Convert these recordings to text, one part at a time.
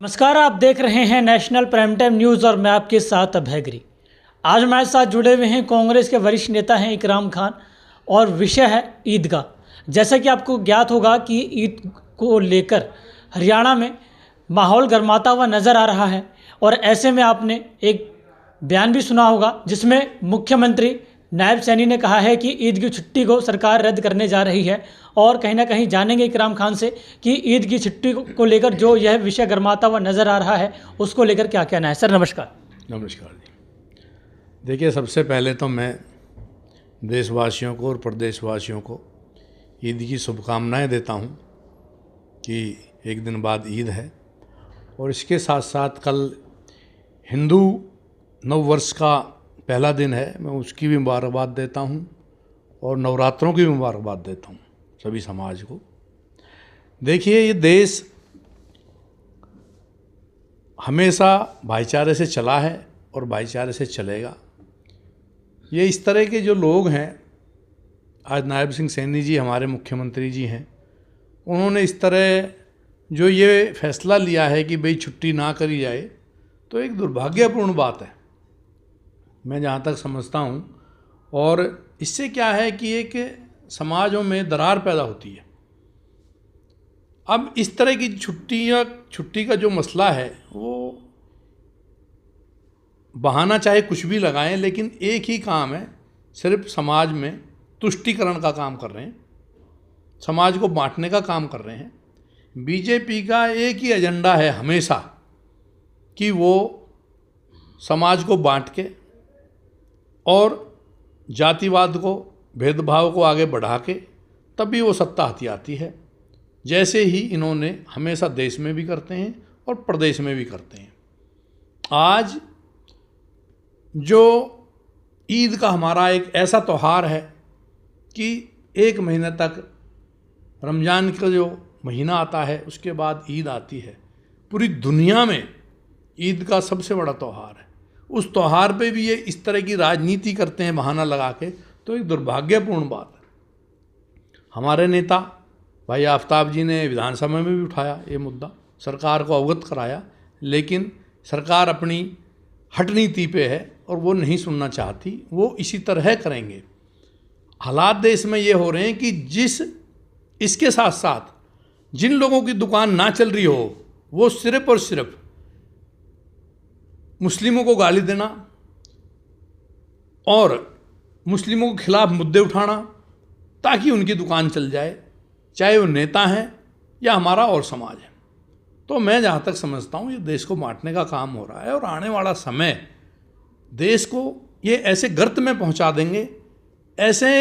नमस्कार, आप देख रहे हैं नेशनल प्राइम टाइम न्यूज़ और मैं आपके साथ अभय गिरी। आज हमारे साथ जुड़े हुए हैं कांग्रेस के वरिष्ठ नेता हैं इकराम खान और विषय है ईदगाह। जैसा कि आपको ज्ञात होगा कि ईद को लेकर हरियाणा में माहौल गर्माता हुआ नज़र आ रहा है और ऐसे में आपने एक बयान भी सुना होगा जिसमें मुख्यमंत्री नायब सैनी ने कहा है कि ईद की छुट्टी को सरकार रद्द करने जा रही है। और कहीं ना कहीं जानेंगे इकराम खान से कि ईद की छुट्टी को लेकर जो यह विषय गर्माता हुआ नज़र आ रहा है उसको लेकर क्या कहना है। सर नमस्कार। नमस्कार जी। देखिए, सबसे पहले तो मैं देशवासियों को और प्रदेशवासियों को ईद की शुभकामनाएं देता हूं कि एक दिन बाद ईद है और इसके साथ साथ कल हिंदू नववर्ष का पहला दिन है। मैं उसकी भी मुबारकबाद देता हूं और नवरात्रों की भी मुबारकबाद देता हूं सभी समाज को। देखिए, ये देश हमेशा भाईचारे से चला है और भाईचारे से चलेगा। ये इस तरह के जो लोग हैं, आज नायब सिंह सैनी जी हमारे मुख्यमंत्री जी हैं, उन्होंने इस तरह जो ये फैसला लिया है कि भाई छुट्टी ना करी जाए, तो एक दुर्भाग्यपूर्ण बात है मैं जहाँ तक समझता हूँ। और इससे क्या है कि एक समाजों में दरार पैदा होती है। अब इस तरह की छुट्टी का जो मसला है वो बहाना चाहे कुछ भी लगाएं, लेकिन एक ही काम है, सिर्फ समाज में तुष्टीकरण का काम कर रहे हैं, समाज को बांटने का काम कर रहे हैं। बीजेपी का एक ही एजेंडा है हमेशा कि वो समाज को बांट के और जातिवाद को, भेदभाव को आगे बढ़ा के तभी वो सत्ता हथियाती है। जैसे ही इन्होंने हमेशा देश में भी करते हैं और प्रदेश में भी करते हैं। आज जो ईद का हमारा एक ऐसा त्यौहार है कि एक महीने तक रमज़ान का जो महीना आता है उसके बाद ईद आती है। पूरी दुनिया में ईद का सबसे बड़ा त्यौहार है। उस त्यौहार पे भी ये इस तरह की राजनीति करते हैं बहाना लगा के, तो एक दुर्भाग्यपूर्ण बात है। हमारे नेता भाई आफ्ताब जी ने विधानसभा में भी उठाया ये मुद्दा, सरकार को अवगत कराया, लेकिन सरकार अपनी हट नीति पे है और वो नहीं सुनना चाहती। वो इसी तरह करेंगे। हालात देश में ये हो रहे हैं कि इसके साथ साथ जिन लोगों की दुकान ना चल रही हो वो सिर्फ और सिर्फ मुस्लिमों को गाली देना और मुस्लिमों के खिलाफ मुद्दे उठाना ताकि उनकी दुकान चल जाए, चाहे वो नेता हैं या हमारा और समाज है। तो मैं जहाँ तक समझता हूँ ये देश को बांटने का काम हो रहा है और आने वाला समय देश को ये ऐसे गर्त में पहुँचा देंगे। ऐसे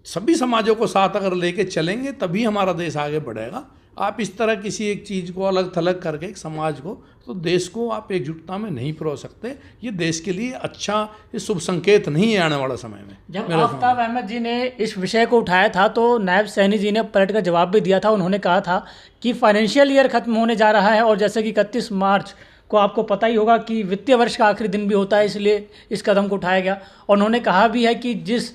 सभी समाजों को साथ अगर लेके चलेंगे तभी हमारा देश आगे बढ़ेगा। आप इस तरह किसी एक चीज़ को अलग थलग करके एक समाज को, तो देश को आप एकजुटता में नहीं पिरो सकते। ये देश के लिए अच्छा, ये शुभ संकेत नहीं है आने वाला समय में। जब आफ्ताब अहमद जी ने इस विषय को उठाया था तो नायब सैनी जी ने पलट कर जवाब भी दिया था। उन्होंने कहा था कि फाइनेंशियल ईयर खत्म होने जा रहा है और जैसे कि 31 मार्च को आपको पता ही होगा कि वित्तीय वर्ष का आखिरी दिन भी होता है, इसलिए इस कदम को उठाया गया। और उन्होंने कहा भी है कि जिस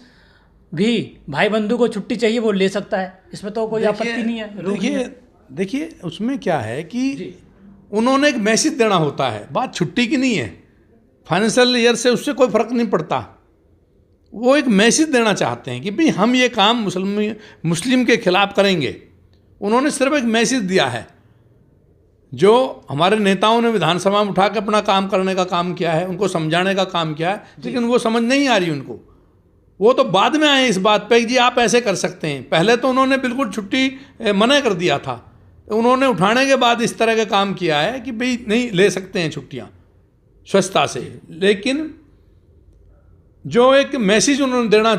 भी भाई बंधु को छुट्टी चाहिए वो ले सकता है, इसमें तो कोई आपत्ति नहीं है। देखिए उसमें क्या है कि उन्होंने एक मैसेज देना होता है, बात छुट्टी की नहीं है। फाइनेंशियल ईयर से उससे कोई फर्क नहीं पड़ता। वो एक मैसेज देना चाहते हैं कि भाई हम ये काम मुस्लिम के खिलाफ करेंगे। उन्होंने सिर्फ एक मैसेज दिया है। जो हमारे नेताओं ने विधानसभा में उठा के अपना काम करने का काम किया है, उनको समझाने का काम किया है, लेकिन वो समझ नहीं आ रही उनको। वो तो बाद में आए इस बात पे कि जी आप ऐसे कर सकते हैं। पहले तो उन्होंने बिल्कुल छुट्टी मना कर दिया था। उन्होंने उठाने के बाद इस तरह का काम किया है कि भाई नहीं ले सकते हैं छुट्टियां स्वच्छता से। लेकिन जो एक मैसेज उन्होंने देना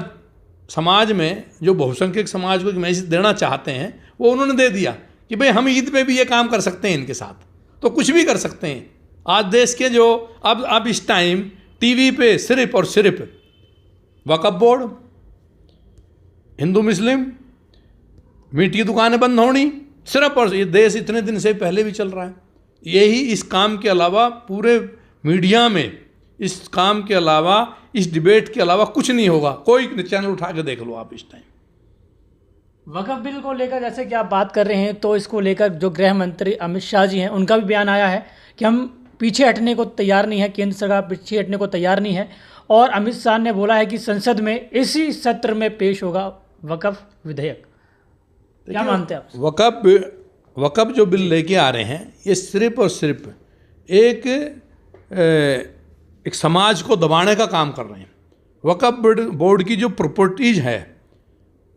समाज में, जो बहुसंख्यक समाज को एक मैसेज देना चाहते हैं, वो उन्होंने दे दिया कि भाई हम ईद पे भी ये काम कर सकते हैं, इनके साथ तो कुछ भी कर सकते हैं। आज देश के जो अब इस टाइम टीवी पे सिर्फ और सिर्फ वक्फ बोर्ड, हिंदू मुस्लिम, मीट की दुकानें बंद होनी, सिर्फ और ये देश इतने दिन से पहले भी चल रहा है। यही इस काम के अलावा पूरे मीडिया में इस काम के अलावा, इस डिबेट के अलावा कुछ नहीं होगा। कोई चैनल उठा के देख लो आप इस टाइम। वक्फ बिल को लेकर जैसे कि आप बात कर रहे हैं, तो इसको लेकर जो गृह मंत्री अमित शाह जी हैं, उनका भी बयान आया है कि हम पीछे हटने को तैयार नहीं है, केंद्र सरकार पीछे हटने को तैयार नहीं है। और अमित शाह ने बोला है कि संसद में इसी सत्र में पेश होगा वक्फ विधेयक। क्या मानते हैं आप? वक्फ जो बिल लेके आ रहे हैं, ये सिर्फ और सिर्फ एक समाज को दबाने का काम कर रहे हैं। वक्फ बोर्ड की जो प्रॉपर्टीज़ है,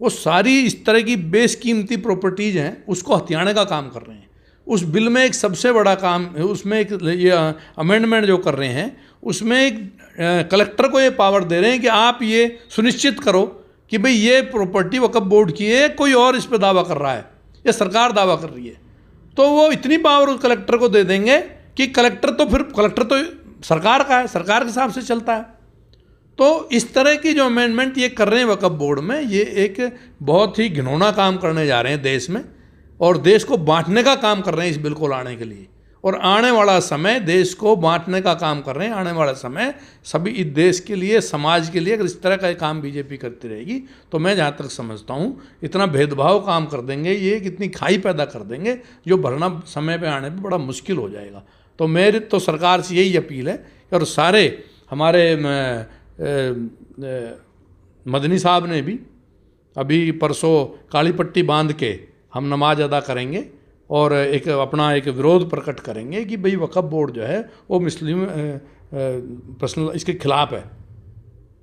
वो सारी इस तरह की बेशकीमती प्रॉपर्टीज़ हैं, उसको हथियाने का काम कर रहे हैं। उस बिल में एक सबसे बड़ा काम है, उसमें एक ये अमेंडमेंट जो कर रहे हैं, उसमें एक कलेक्टर को ये पावर दे रहे हैं कि आप ये सुनिश्चित करो कि भाई ये प्रॉपर्टी वक्फ बोर्ड की है, कोई और इस पर दावा कर रहा है या सरकार दावा कर रही है, तो वो इतनी पावर उस कलेक्टर को दे देंगे कि कलेक्टर तो सरकार का है, सरकार के हिसाब से चलता है। तो इस तरह की जो अमेंडमेंट ये कर रहे हैं वक्फ बोर्ड में, ये एक बहुत ही घिनौना काम करने जा रहे हैं देश में, और देश को बांटने का काम कर रहे हैं इस बिल को लाने के लिए। और आने वाला समय देश को बांटने का काम कर रहे हैं। आने वाला समय सभी इस देश के लिए, समाज के लिए, अगर इस तरह का काम बीजेपी करती रहेगी, तो मैं जहाँ तक समझता हूँ इतना भेदभाव काम कर देंगे, ये कितनी खाई पैदा कर देंगे, जो भरना समय पे आने पे बड़ा मुश्किल हो जाएगा। तो मेरी तो सरकार से यही अपील है, और सारे हमारे मदनी साहब ने भी अभी परसों काली पट्टी बांध के हम नमाज अदा करेंगे और अपना एक विरोध प्रकट करेंगे कि भाई वक्फ बोर्ड जो है वो मुस्लिम पर्सनल इसके खिलाफ है।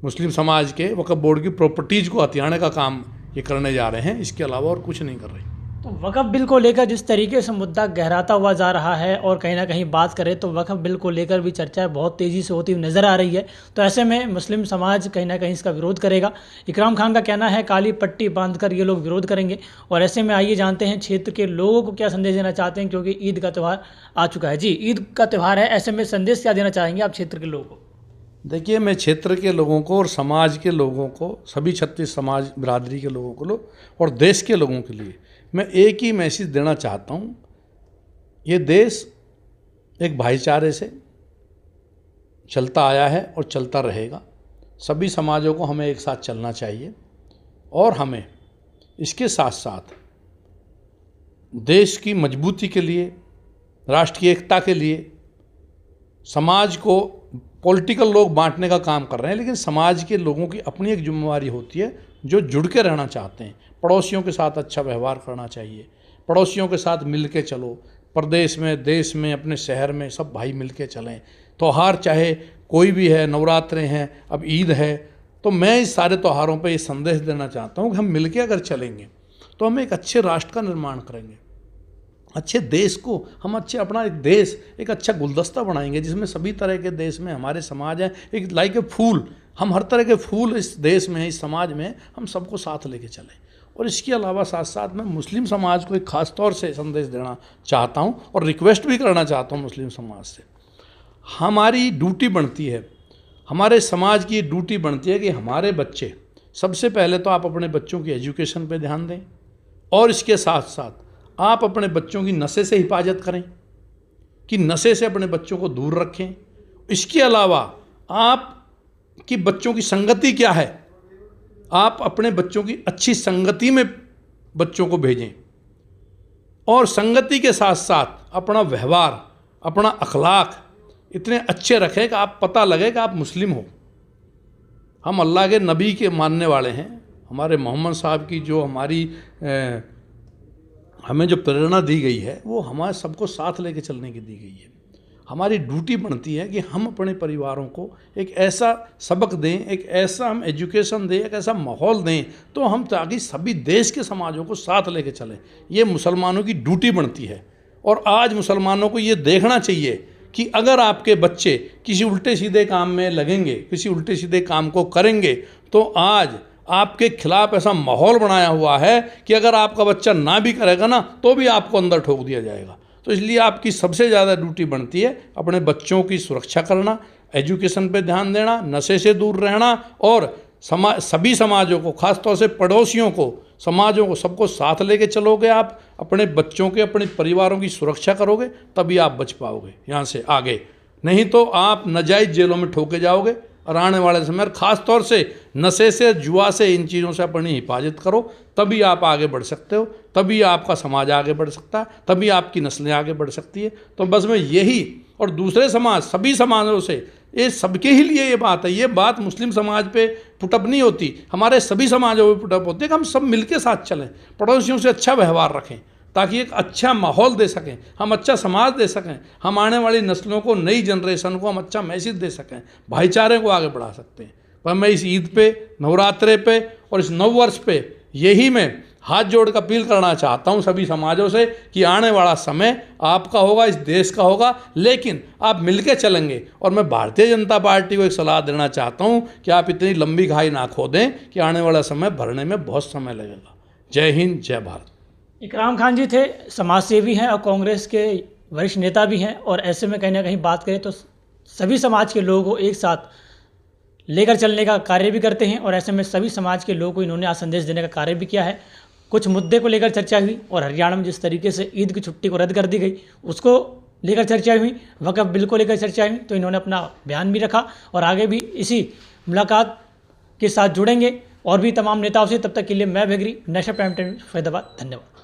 मुस्लिम समाज के वक्फ बोर्ड की प्रॉपर्टीज़ को हथियाने का काम ये करने जा रहे हैं, इसके अलावा और कुछ नहीं कर रहे। तो वक्फ बिल को लेकर जिस तरीके से मुद्दा गहराता हुआ जा रहा है, और कहीं ना कहीं बात करें तो वक्फ बिल को लेकर भी चर्चा बहुत तेज़ी से होती हुई नज़र आ रही है। तो ऐसे में मुस्लिम समाज कहीं ना कहीं इसका विरोध करेगा। इकराम खान का कहना है काली पट्टी बांधकर ये लोग विरोध करेंगे। और ऐसे में आइए जानते हैं क्षेत्र के लोगों को क्या संदेश देना चाहते हैं, क्योंकि ईद का त्यौहार आ चुका है। जी, ईद का त्यौहार है, ऐसे में संदेश क्या देना चाहेंगे आप क्षेत्र के लोगों को? देखिए, मैं क्षेत्र के लोगों को और समाज के लोगों को, सभी 36 समाज बिरादरी के लोगों को और देश के लोगों के लिए मैं एक ही मैसेज देना चाहता हूँ। ये देश एक भाईचारे से चलता आया है और चलता रहेगा। सभी समाजों को हमें एक साथ चलना चाहिए, और हमें इसके साथ साथ देश की मजबूती के लिए, राष्ट्र की एकता के लिए, समाज को पॉलिटिकल लोग बांटने का काम कर रहे हैं, लेकिन समाज के लोगों की अपनी एक जिम्मेवारी होती है जो जुड़ के रहना चाहते हैं। पड़ोसियों के साथ अच्छा व्यवहार करना चाहिए, पड़ोसियों के साथ मिल के चलो, प्रदेश में, देश में, अपने शहर में सब भाई मिल के चलें। त्यौहार चाहे कोई भी है, नवरात्रे हैं, अब ईद है, तो मैं इस सारे त्योहारों पे ये संदेश देना चाहता हूँ कि हम मिल के अगर चलेंगे तो हम एक अच्छे राष्ट्र का निर्माण करेंगे, अच्छे देश को हम अपना एक देश एक अच्छा गुलदस्ता बनाएंगे जिसमें सभी तरह के देश में हमारे समाज है, एक लाइक ए फूल, हम हर तरह के फूल इस देश में, इस समाज में हम सबको साथ लेके चलें। और इसके अलावा साथ साथ मैं मुस्लिम समाज को एक ख़ास तौर से संदेश देना चाहता हूँ और रिक्वेस्ट भी करना चाहता हूँ मुस्लिम समाज से। हमारी ड्यूटी बनती है, हमारे समाज की ड्यूटी बनती है कि हमारे बच्चे, सबसे पहले तो आप अपने बच्चों की एजुकेशन पे ध्यान दें, और इसके साथ साथ आप अपने बच्चों की नशे से हिफाजत करें, कि नशे से अपने बच्चों को दूर रखें। इसके अलावा आप कि बच्चों की संगति क्या है, आप अपने बच्चों की अच्छी संगति में बच्चों को भेजें, और संगति के साथ साथ अपना व्यवहार, अपना अखलाक इतने अच्छे रखें कि आप पता लगे कि आप मुस्लिम हो। हम अल्लाह के नबी के मानने वाले हैं, हमारे मोहम्मद साहब की जो हमें जो प्रेरणा दी गई है वो हमारे सबको साथ लेके चलने की दी गई है। हमारी ड्यूटी बनती है कि हम अपने परिवारों को एक ऐसा सबक दें, एक ऐसा हम एजुकेशन दें, एक ऐसा माहौल दें, तो हम ताकि सभी देश के समाजों को साथ लेके चलें। ये मुसलमानों की ड्यूटी बनती है। और आज मुसलमानों को ये देखना चाहिए कि अगर आपके बच्चे किसी उल्टे सीधे काम में लगेंगे, किसी उल्टे सीधे काम को करेंगे, तो आज आपके खिलाफ ऐसा माहौल बनाया हुआ है कि अगर आपका बच्चा ना भी करेगा ना, तो भी आपको अंदर ठोक दिया जाएगा। तो इसलिए आपकी सबसे ज़्यादा ड्यूटी बनती है अपने बच्चों की सुरक्षा करना, एजुकेशन पे ध्यान देना, नशे से दूर रहना, और सभी समाजों को, खासतौर से पड़ोसियों को, समाजों को, सबको साथ लेके चलोगे आप, अपने बच्चों के, अपने परिवारों की सुरक्षा करोगे, तभी आप बच पाओगे यहाँ से आगे। नहीं तो आप नाजायज़ जेलों में ठोके जाओगे, और आने वाले समय में ख़ास तौर से नशे से, जुआ से, इन चीज़ों से अपनी हिफाजत करो, तभी आप आगे बढ़ सकते हो, तभी आपका समाज आगे बढ़ सकता है, तभी आपकी नस्लें आगे बढ़ सकती है। तो बस मैं यही, और दूसरे समाज, सभी समाजों से, ये सबके ही लिए ये बात है। ये बात मुस्लिम समाज पे पुटअप नहीं होती, हमारे सभी समाजों पे पुटअप होती है कि हम सब मिलके साथ चलें, पड़ोसियों से अच्छा व्यवहार रखें, ताकि एक अच्छा माहौल दे सकें, हम अच्छा समाज दे सकें, हम आने वाली नस्लों को, नई जनरेशन को हम अच्छा मैसेज दे सकें, भाईचारे को आगे बढ़ा सकते हैं। पर मैं इस ईद पे, नवरात्रे पे और इस नव वर्ष पे यही मैं हाथ जोड़ कर अपील करना चाहता हूँ सभी समाजों से कि आने वाला समय आपका होगा, इस देश का होगा, लेकिन आप मिलके चलेंगे। और मैं भारतीय जनता पार्टी को एक सलाह देना चाहता हूँ कि आप इतनी लंबी खाई ना खोदें कि आने वाला समय भरने में बहुत समय लगेगा। जय हिंद, जय भारत। इकराम खान जी थे, समाजसेवी हैं और कांग्रेस के वरिष्ठ नेता भी हैं, और ऐसे में कहीं ना कहीं बात करें तो सभी समाज के लोगों को एक साथ लेकर चलने का कार्य भी करते हैं, और ऐसे में सभी समाज के लोगों को इन्होंने आज संदेश देने का कार्य भी किया है। कुछ मुद्दे को लेकर चर्चा हुई, और हरियाणा में जिस तरीके से ईद की छुट्टी को रद्द कर दी गई उसको लेकर चर्चा हुई, वक्फ बिल को लेकर चर्चा हुई, तो इन्होंने अपना बयान भी रखा और आगे भी इसी मुलाकात के साथ जुड़ेंगे और भी तमाम नेताओं से। तब तक के लिए मैं भगरी, नेशनल प्राइम टाइम फैदाबाद, धन्यवाद।